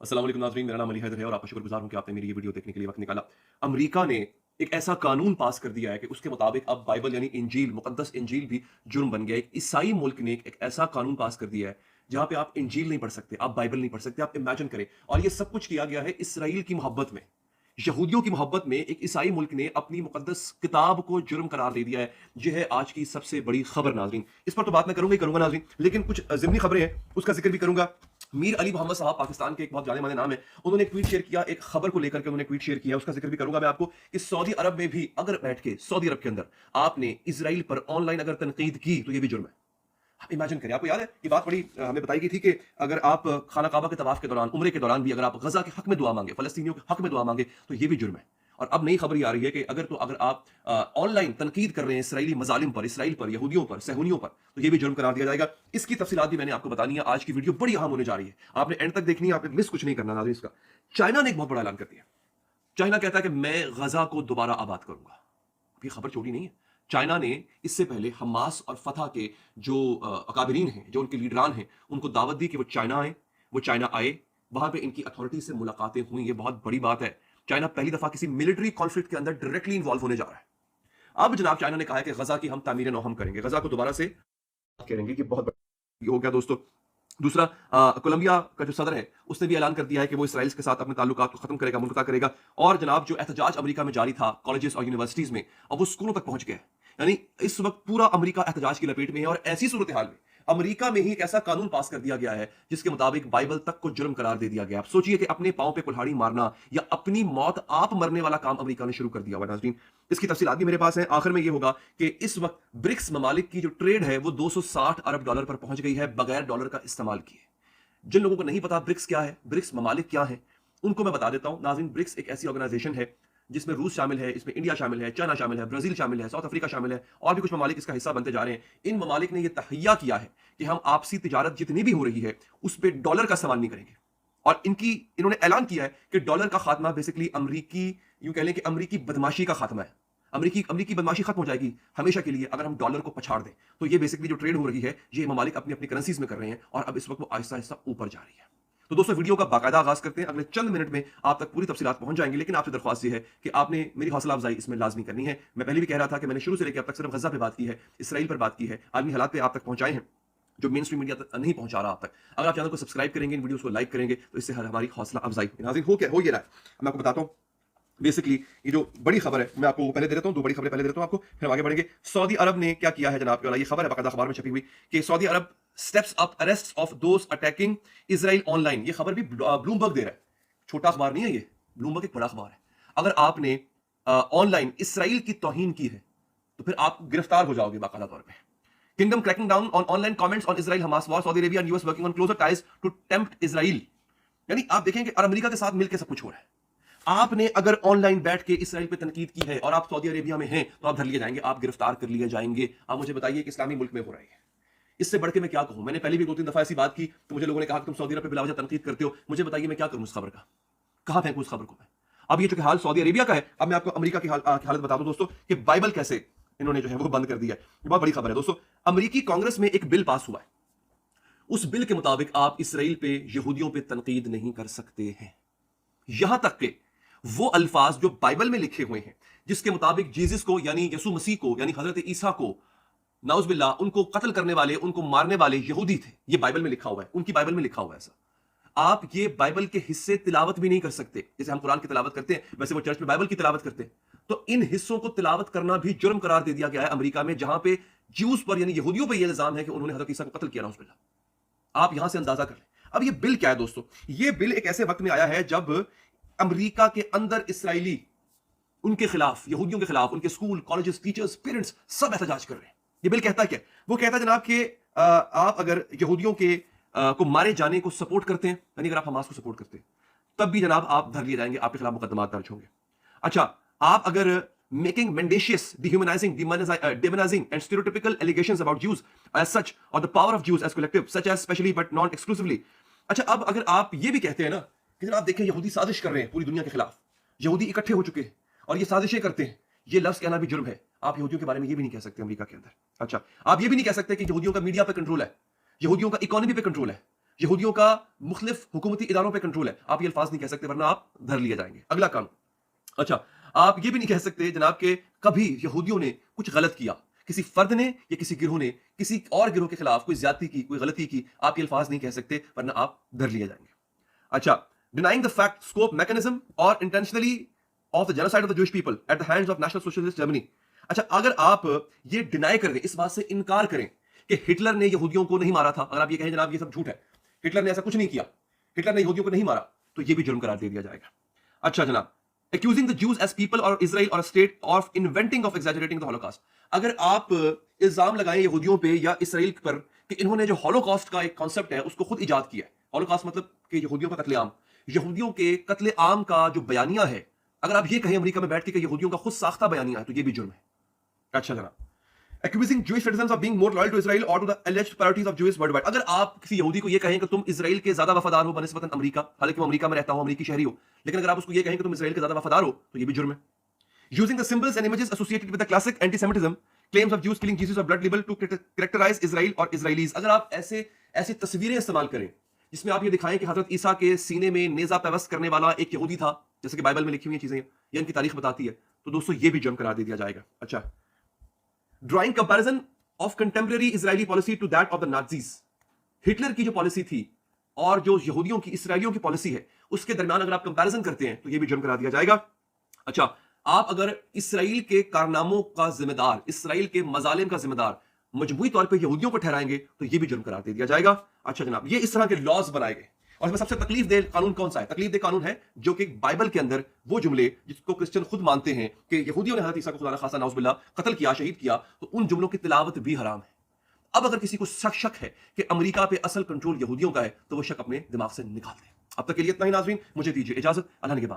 अस्सलाम वालेकुम नाज़रीन, मेरा नाम अली हैदर है और आपका शुक्रगुजार हूं कि आपने मेरी ये वीडियो देखने के लिए वक्त निकाला। अमेरिका ने एक ऐसा कानून पास कर दिया है कि उसके मुताबिक अब बाइबल यानी इंजील, मुकद्दस इंजील भी जुर्म बन गया है। एक ईसाई मुल्क ने एक ऐसा कानून पास कर दिया है जहां पे आप इंजील नहीं पढ़ सकते, आप बाइबल नहीं पढ़ सकते। आप इमेजिन करें, और ये सब कुछ किया गया है इसराइल की मोहब्बत में, यहूदियों की मोहब्बत में। एक ईसाई मुल्क ने अपनी मुकद्दस किताब को जुर्म करार दे दिया है। ये है आज की सबसे बड़ी खबर नाज़रीन। इस पर तो बात मैं करूंगा ही करूंगा नाज़रीन, लेकिन कुछ ज़िमनी खबरें हैं, उसका जिक्र भी करूंगा। मीर अली मोहम्मद साहब पाकिस्तान के एक बहुत जाने माने नाम है, उन्होंने एक ट्वीट शेयर किया, एक खबर को लेकर के उन्होंने ट्वीट शेयर किया, उसका जिक्र भी करूंगा मैं आपको कि सऊदी अरब में भी अगर बैठ के सऊदी अरब के अंदर आपने इजराइल पर ऑनलाइन अगर तनकीद की तो ये भी जुर्म है। आप इमेजिन करें, आपको याद है ये बात बड़ी हमें बताई गई थी कि अगर आप खाना काबा के तवाफ के दौरान, उम्रे के दौरान भी अगर आप गजा के हक में दुआ मांगे, फलस्तीनियों के हक में दुआ मांगे तो ये भी जुर्म है। और अब नई खबर ये आ रही है कि अगर आप ऑनलाइन तनकीद कर रहे हैं इसराइली मजालिम पर, इसराइल पर, यहूदियों पर, सहूनियों पर, तो ये भी जुर्म करार दिया जाएगा। इसकी तफसीलात भी मैंने आपको बतानी है। आज की वीडियो बड़ी अहम होने जा रही है, आपने एंड तक देखनी है, आपने मिस कुछ नहीं करना नाज़रीन। इसका चाइना ने एक बहुत बड़ा ऐलान कर दिया। चाइना कहता है कि मैं गजा को दोबारा आबाद करूंगा। ये खबर छोटी नहीं है। चाइना ने इससे पहले हमास और फतह के जो अकाबरीन हैं, जो उनके लीडरान हैं, उनको दावत दी कि वो चाइना आए। वो चाइना आए, वहां पे इनकी अथॉरिटी से मुलाकातें हुई। ये बहुत बड़ी बात है। चाइना पहली दफा किसी मिलिट्री कॉन्फ्लिक्ट के अंदर डायरेक्टली इन्वॉल्व होने जा रहा है। अब जनाब चाइना ने कहा है कि गजा की हम तामीर नौ हम करेंगे, गजा को दोबारा से करेंगे। कि बहुत ये हो गया दोस्तों। दूसरा, कोलंबिया का जो सदर है उसने भी ऐलान कर दिया है कि वो इसराइल के साथ अपने ताल्लुकात को खत्म करेगा, मुनक़ता करेगा। और जनाब जो एहतजाज अमेरिका में जारी था कॉलेजेस और यूनिवर्सिटीज में, अब वो स्कूलों तक पहुंच गया है। यानी इस वक्त पूरा अमेरिका एहतजाज की लपेट में है। और ऐसी सूरत हाल में अमेरिका में ही एक ऐसा कानून पास कर दिया गया है जिसके मुताबिक बाइबल तक को जुर्म करार दे दिया गया। आप सोचिए कि अपने पांव पे कुल्हाड़ी मारना या अपनी मौत आप मरने वाला काम अमेरिका ने शुरू कर दिया हुआ नाज़रीन। इसकी तफसीलात भी मेरे पास है। आखिर में ये होगा कि इस वक्त ब्रिक्स ममालिक की जो ट्रेड है वो 260 अरब डॉलर पर पहुंच गई है बगैर डॉलर का इस्तेमाल किए। जिन लोगों को नहीं पता ब्रिक्स क्या है, ब्रिक्स ममालिक क्या है, उनको मैं बता देता हूं नाज़रीन। ब्रिक्स एक ऐसी ऑर्गेनाइजेशन है जिसमें रूस शामिल है, इसमें इंडिया शामिल है, चाइना शामिल है, ब्राजील शामिल है, साउथ अफ्रीका शामिल है, और भी कुछ ममालिक इसका हिस्सा बनते जा रहे हैं। इन ममालिक ने यह तहैया किया है कि हम आपसी तिजारत जितनी भी हो रही है उस पर डॉलर का इस्तेमाल नहीं करेंगे। और इन्होंने ऐलान किया है कि डॉलर का खात्मा बेसिकली अमरीकी, यूं कह लें कि अमरीकी बदमाशी का खात्मा है। अमरीकी बदमाशी खत्म हो जाएगी हमेशा के लिए अगर हम डॉलर को पछाड़ दें। तो ये बेसिकली जो ट्रेड हो रही है ये ममालिक अपनी अपनी करेंसीज में कर रहे हैं, और अब इस वक्त वो आहिस्ता आहिस्ता ऊपर जा रही है। तो दोस्तों वीडियो का बाकायदा आगाज करते हैं। अगले चंद मिनट में आप तक पूरी तफसीलात पहुंच जाएंगे, लेकिन आपसे दरख्वास्त ये है कि आपने मेरी हौसला अफजाई इसमें लाजमी करनी है। मैं पहले भी कह रहा था कि मैंने शुरू से लेकर अब तक सिर्फ गजा पे बात की है, इसराइल पर बात की है, आलमी हालात पे आप तक पहुंचाए हैं जो मेन स्ट्रीम मीडिया तक नहीं पहुंचा रहा आप तक। अगर आप चैनल को सब्सक्राइब करेंगे, इन वीडियोस को लाइक करेंगे, तो इससे हमारी हौसला अफजाई नाज़रीन हो ये रहा है। मैं आपको बताता हूँ बेसिकली ये जो बड़ी खबर है मैं आपको पहले दे देता हूं, दो बड़ी खबरें पहले दे देता हूं आपको, फिर हम आगे बढ़ेंगे। सऊदी अरब ने क्या किया है जनाब, ये खबर है बाकायदा अखबार में छपी हुई कि Saudi Arab steps up arrest of those attacking Israel online. ये खबर भी ब्लूमबर्ग दे रहा है, छोटा अखबार नहीं है ये, ब्लूमबर्ग एक बड़ा अखबार है। अगर आपने ऑनलाइन इसराइल की तौहीन की है तो फिर आप गिरफ्तार हो जाओगे बाकायदा तौर पर। Kingdom cracking down on online comments on Israel Hamas war, Saudi Arabia and US working on closer ties to tempt Israel. यानी आप देखेंगे और अमेरिका के साथ मिलकर सब कुछ हो रहा है। आपने अगर ऑनलाइन बैठ के इसराइल पे तनकीद की है और आप सऊदी अरेबिया में हैं तो आप धर लिए जाएंगे, आप गिरफ्तार कर लिए जाएंगे। आप मुझे बताइए कि इस्लामी मुल्क में हो रही है, इससे बढ़ के मैं क्या कहूं। मैंने पहले भी 2-3 दफा ऐसी बात की तो मुझे लोगों ने कहा कि तुम सऊदी अरब पे बिलावजह तनकीद करते हो। मुझे बताइए मैं क्या करूं उस खबर का, कहां फेंकूं उस खबर को मैं। अब ये जो हाल सऊदी अरेबिया का है, अब मैं आपको अमेरिका की हालत बता दूं दोस्तों कि बाइबल कैसे इन्होंने जो है वो बंद कर दिया है। बहुत बड़ी खबर है दोस्तों। अमेरिकी कांग्रेस में एक बिल पास हुआ है, उस बिल के मुताबिक आप इसराइल पे, यहूदियों पे तनकीद नहीं कर सकते हैं। यहां तक कि वो अल्फाज जो बाइबल में लिखे हुए हैं जिसके मुताबिक जीसस को यानी यसू मसीह को यानी हजरत ईसा को नाउज़ुबिल्लाह उनको कत्ल करने वाले, उनको मारने वाले यहूदी थे, ये बाइबल में लिखा हुआ है, उनकी बाइबल में लिखा हुआ है ऐसा। आप ये बाइबल के हिस्से तिलावत भी नहीं कर सकते। जैसे हम कुरान की तिलावत करते हैं वैसे वो चर्च में बाइबल की तिलावत करते हैं। तो इन हिस्सों को तिलावत करना भी जुर्म करार दे दिया गया है अमेरिका में, जहां पे ज्यूज पर यानी यहूदियों पर यह इल्जाम है कि उन्होंने हजरत ईसा को कत्ल किया नाउज़ुबिल्लाह। आप यहां से अंदाजा कर लें। अब ये बिल क्या है दोस्तों, ये बिल एक ऐसे वक्त में आया है जब अमेरिका के अंदर इसराइली उनके खिलाफ, यहूदियों के खिलाफ, उनके स्कूल, कॉलेजेस, टीचर्स, पेरेंट्स सब एहतजाज कर रहे हैं। ये बिल कहता है क्या, वो कहता है जनाब कि आप अगर यहूदियों के को मारे जाने को सपोर्ट करते हैं, यानी अगर आप हमास को सपोर्ट करते हैं, तब भी जनाब आप धर लिए जाएंगे, आपके खिलाफ मुकदमात दर्ज होंगे। अच्छा, आप अगर making mendacious, dehumanizing, demonizing and stereotypical allegations about Jews as such or the power of Jews as collective such as specially but not exclusively। अच्छा, अब अगर आप ये भी कहते हैं ना कि जनाब देखें यहूदी साजिश कर रहे हैं पूरी दुनिया के खिलाफ, यहूदी इकट्ठे हो चुके हैं और ये साजिशें करते हैं, ये लफ्ज कहना भी जुर्म है। आप यहूदियों के बारे में ये भी नहीं कह सकते अमेरिका के अंदर। अच्छा, आप ये भी नहीं कह सकते कि यहूदियों का मीडिया पे कंट्रोल है, यहूदियों का इकोनॉमी पे कंट्रोल है, یہودیوں کا مختلف حکومتی اداروں پہ کنٹرول ہے. آپ یہ الفاظ نہیں کہہ سکتے ورنہ آپ دھر لیے جائیں گے. اگلا قانون. اچھا آپ یہ بھی نہیں کہہ سکتے جناب کہ کبھی یہودیوں نے کچھ غلط کیا, کسی فرد نے یا کسی گروہ نے کسی اور گروہ کے خلاف کوئی زیادتی کی, کوئی غلطی کی, آپ یہ الفاظ نہیں کہہ سکتے ورنہ آپ دھر لیے جائیں گے. اچھا denying the fact, scope, mechanism or intentionally of the genocide of the Jewish people at the hands of National Socialist Germany. اچھا اگر آپ یہ ڈینائی کر دیں, اس بات سے انکار کریں کہ ہٹلر نے یہودیوں کو نہیں مارا تھا, اگر آپ یہ کہیں جناب یہ سب جھوٹ ہے, ہٹلر نے ایسا کچھ نہیں کیا, ہٹلر نے یہودیوں کو نہیں مارا, تو یہ بھی جرم قرار دے دیا جائے گا. اچھا جناب accusing the Jews as people or Israel or a state of inventing of exaggerating the Holocaust. اگر آپ الزام لگائیں یہودیوں پہ یا اسرائیل پر کہ انہوں نے جو ہولوکاسٹ کا ایک کانسیپٹ ہے اس کو خود ایجاد کیا ہے, ہولوکاسٹ مطلب کہ یہودیوں کا قتل عام, یہودیوں کے قتل عام کا جو بیانیہ ہے, اگر آپ یہ کہیں امریکہ میں بیٹھ کے کہ یہودیوں کا خود ساختہ بیانیہ ہے, تو یہ بھی جرم ہے. اچھا جناب accusing Jewish citizens of being more loyal to Israel or to the alleged priorities of Jews worldwide. اگر آپ کسی یہودی کو یہ کہیں کہ تم اسرائیل کے زیادہ وفادار ہو بنسبت امریکہ, حالانکہ وہ امریکہ میں رہتا ہو, امریکی شہری ہو, لیکن اگر آپ اس کو یہ کہیں کہ تم اسرائیل کے زیادہ وفادار ہو, تو یہ بھی جرم ہے. Using the symbols and images associated with the classic anti-Semitism claims of Jews killing Jesus or blood libel to characterize Israel or Israelis. اگر آپ ایسی تصویریں استعمال کریں جس میں آپ یہ دکھائیں کہ حضرت عیسیٰ کے سینے میں نیزہ پیوست کرنے والا ایک یہودی تھا, جیسے کہ بائبل میں لکھی ہوئی ہیں چیزیں یا ان کی تاریخ بتاتی ہے, تو دوستو یہ بھی جرم قرار دے دیا جائے گا. اچھا drawing comparison of contemporary Israeli policy to that of the Nazis. Hitler کی جو پالیسی تھی اور جو یہودیوں کی اسرائیلیوں کی پالیسی ہے اس کے درمیان اگر آپ کمپیریزن کرتے ہیں تو یہ بھی جرم قرار دیا جائے گا. اچھا آپ اگر اسرائیل کے کارناموں کا ذمہ دار, اسرائیل کے مظالم کا ذمہ دار مجموعی طور پہ یہودیوں کو ٹھہرائیں گے تو یہ بھی جرم قرار دے دیا جائے گا. اچھا جناب یہ اس طرح کے لاز بنائے گئے, اور اس میں سب سے تکلیف دہ قانون کون سا ہے؟ تکلیف دہ قانون ہے جو کہ بائبل کے اندر وہ جملے جس کو کرسچن خود مانتے ہیں کہ یہودیوں نے حضرت عیسیٰ کو خدا نخواستہ نعوذ باللہ قتل کیا, شہید کیا, تو ان جملوں کی تلاوت بھی حرام ہے. اب اگر کسی کو شک ہے کہ امریکہ پہ اصل کنٹرول یہودیوں کا ہے تو وہ شک اپنے دماغ سے نکال دیں. اب تک کے لیے اتنا ہی ناظرین, مجھے دیجیے اجازت, اللہ نگہبان.